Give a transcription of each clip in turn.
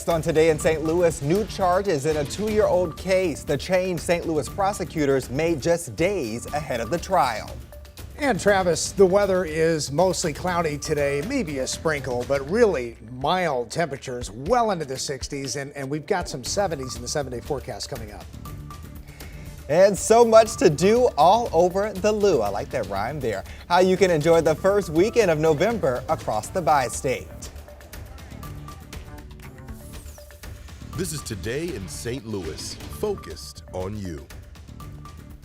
Next on Today in St. Louis, new charges in a 2-year-old case. The change St. Louis prosecutors made just days ahead of the trial. And Travis, the weather is mostly cloudy today, maybe a sprinkle, but really mild temperatures well into the 60s, and we've got some 70s in the 7-day forecast coming up. And so much to do all over the Lou. I like that rhyme there. How you can enjoy the first weekend of November across the bi-state. This is Today in St. Louis, focused on you.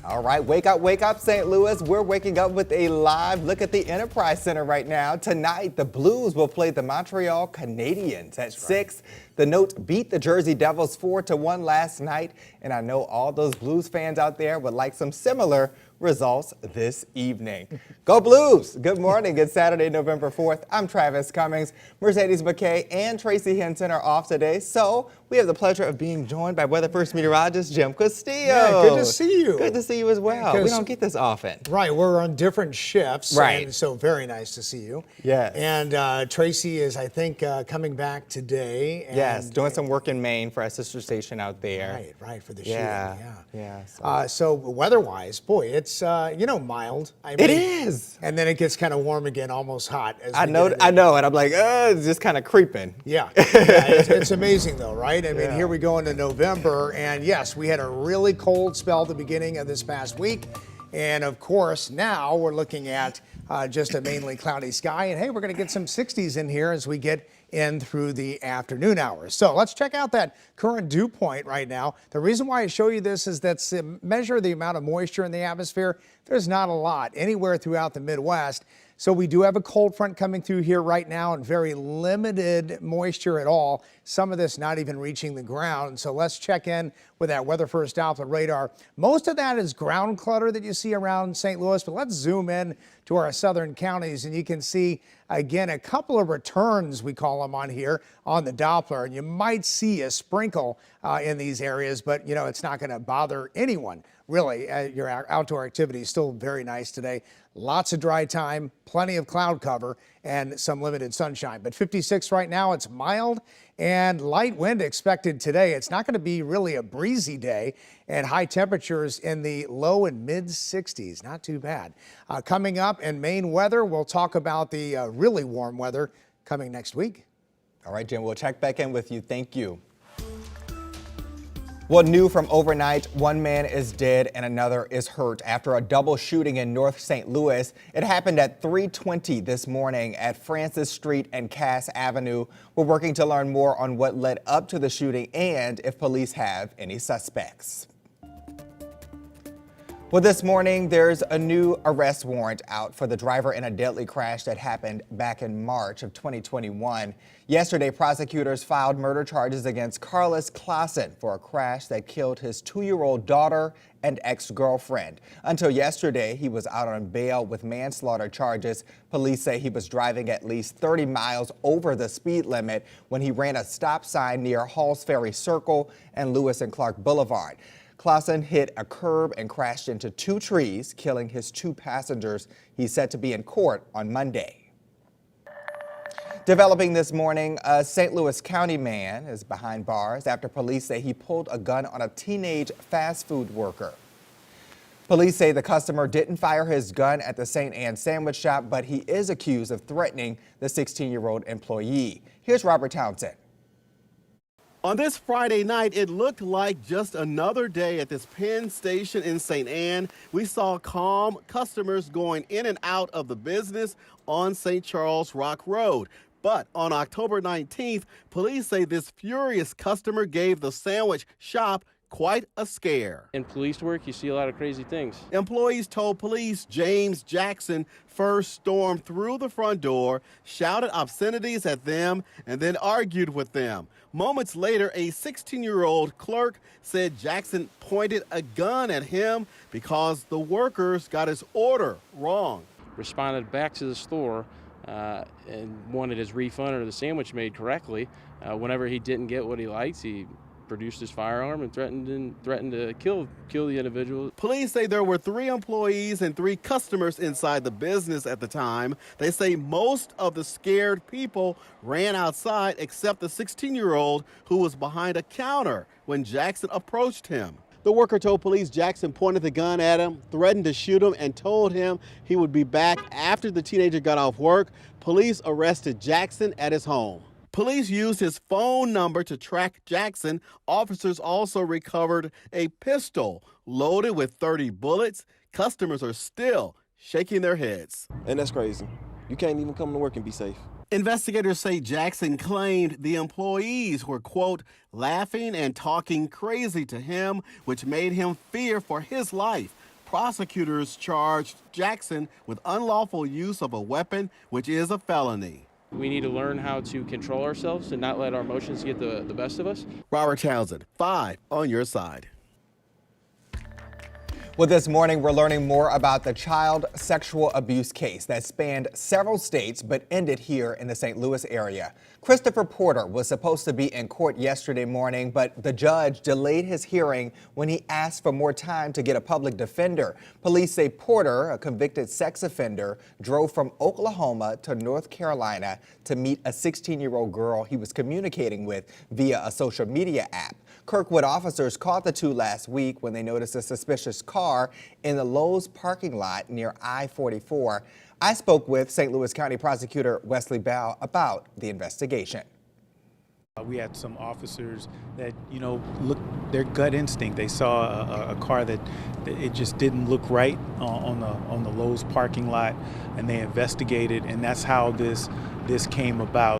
All right, wake up, St. Louis. We're waking up with a live look at the Enterprise Center right now. Tonight, the Blues will play the Montreal Canadiens at 6. The Note beat the Jersey Devils 4-1 last night, and I know all those Blues fans out there would like some similar results this evening. Go Blues! Good morning. It's Saturday, November 4th. I'm Travis Cummings. Mercedes McKay and Tracy Henson are off today, so we have the pleasure of being joined by Weather First meteorologist Jim Castillo. Yeah, good to see you. Good to see you as well. We don't get this often. Right, we're on different shifts. Right. And so very nice to see you. Yes. And Tracy is, I think, coming back today. Yes, doing some work in Maine for our sister station out there. Right, for the Yeah. shooting. Yeah. So weather-wise, boy, it's mild. I mean, It is. And then it gets kind of warm again, almost hot. As I we know, get into- and I'm like, it's just kind of creeping. Yeah, it's amazing though, right? I mean, Yeah. here we go into November, and yes, we had a really cold spell at the beginning of this past week. And of course, now we're looking at just a mainly cloudy sky. And hey, we're going to get some 60s in here as we get in through the afternoon hours. So let's check out that current dew point right now. The reason why I show you this is that to measure the amount of moisture in the atmosphere, there's not a lot anywhere throughout the Midwest. So we do have a cold front coming through here right now and very limited moisture at all. Some of this not even reaching the ground. So let's check in with that Weather First Doppler radar. Most of that is ground clutter that you see around St. Louis, but let's zoom in to our southern counties and you can see again a couple of returns, we call them on here on the Doppler, and you might see a sprinkle in these areas, but you know it's not going to bother anyone really. Your outdoor activity is still very nice today. Lots of dry time, plenty of cloud cover, and some limited sunshine. But 56 right now, it's mild and light wind expected today. It's not going to be really a breezy day, and high temperatures in the low and mid 60s. Not too bad. Coming up in Maine weather, we'll talk about the really warm weather coming next week. All right, Jim, we'll check back in with you. Thank you. Well, new from overnight, one man is dead and another is hurt after a double shooting in North St. Louis. It happened at 3:20 this morning at Francis Street and Cass Avenue. We're working to learn more on what led up to the shooting and if police have any suspects. Well, this morning, there's a new arrest warrant out for the driver in a deadly crash that happened back in March of 2021. Yesterday, prosecutors filed murder charges against Carlos Clausen for a crash that killed his 2-year-old daughter and ex-girlfriend. Until yesterday, he was out on bail with manslaughter charges. Police say he was driving at least 30 miles over the speed limit when he ran a stop sign near Halls Ferry Circle and Lewis and Clark Boulevard. Clausen hit a curb and crashed into 2 trees, killing his 2 passengers. He's set to be in court on Monday. Developing this morning, a St. Louis County man is behind bars after police say he pulled a gun on a teenage fast food worker. Police say the customer didn't fire his gun at the St. Anne sandwich shop, but he is accused of threatening the 16-year-old employee. Here's Robert Townsend. On this Friday night, it looked like just another day at this Penn station in St. Anne. We saw calm customers going in and out of the business on St. Charles Rock Road. But on October 19th, police say this furious customer gave the sandwich shop quite a scare. In police work, you see a lot of crazy things. Employees told police James Jackson first stormed through the front door, shouted obscenities at them, and then argued with them. Moments later, a 16-year-old clerk said Jackson pointed a gun at him because the workers got his order wrong. Responded back to the store and wanted his refund or the sandwich made correctly. Whenever he didn't get what he liked, he produced his firearm and threatened to kill the individual. Police say there were 3 employees and 3 customers inside the business at the time. They say most of the scared people ran outside except the 16-year-old who was behind a counter when Jackson approached him. The worker told police Jackson pointed the gun at him, threatened to shoot him, and told him he would be back after the teenager got off work. Police arrested Jackson at his home. Police used his phone number to track Jackson. Officers also recovered a pistol loaded with 30 bullets. Customers are still shaking their heads. And that's crazy. You can't even come to work and be safe. Investigators say Jackson claimed the employees were, quote, laughing and talking crazy to him, which made him fear for his life. Prosecutors charged Jackson with unlawful use of a weapon, which is a felony. We need to learn how to control ourselves and not let our emotions get the best of us. Robert Townsend, 5 on your side. Well, this morning we're learning more about the child sexual abuse case that spanned several states but ended here in the St. Louis area. Christopher Porter was supposed to be in court yesterday morning, but the judge delayed his hearing when he asked for more time to get a public defender. Police say Porter, a convicted sex offender, drove from Oklahoma to North Carolina to meet a 16-year-old girl he was communicating with via a social media app. Kirkwood officers caught the 2 last week when they noticed a suspicious car in the Lowe's parking lot near I-44. I spoke with St. Louis County Prosecutor Wesley Bell about the investigation. We had some officers that, look, their gut instinct. They saw a car that it just didn't look right on the Lowe's parking lot, and they investigated, and that's how this came about.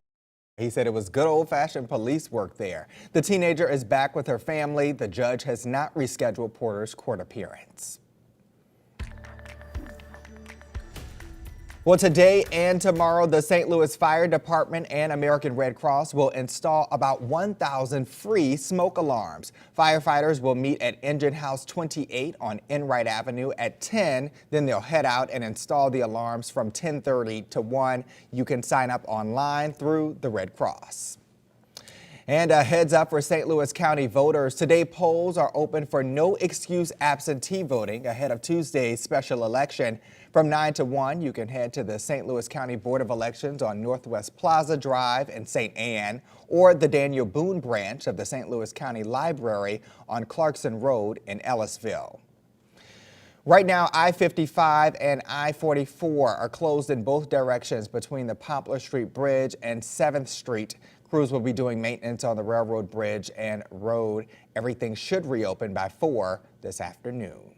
He said it was good old-fashioned police work there. The teenager is back with her family. The judge has not rescheduled Porter's court appearance. Well, today and tomorrow, the St. Louis Fire Department and American Red Cross will install about 1,000 free smoke alarms. Firefighters will meet at Engine House 28 on Enright Avenue at 10. Then they'll head out and install the alarms from 10:30 to 1. You can sign up online through the Red Cross. And a heads up for St. Louis County voters. Today, polls are open for no excuse absentee voting ahead of Tuesday's special election. From 9 to 1, you can head to the St. Louis County Board of Elections on Northwest Plaza Drive in St. Anne or the Daniel Boone branch of the St. Louis County Library on Clarkson Road in Ellisville. Right now, I-55 and I-44 are closed in both directions between the Poplar Street Bridge and 7th Street. Crews will be doing maintenance on the railroad bridge and road. Everything should reopen by 4 this afternoon.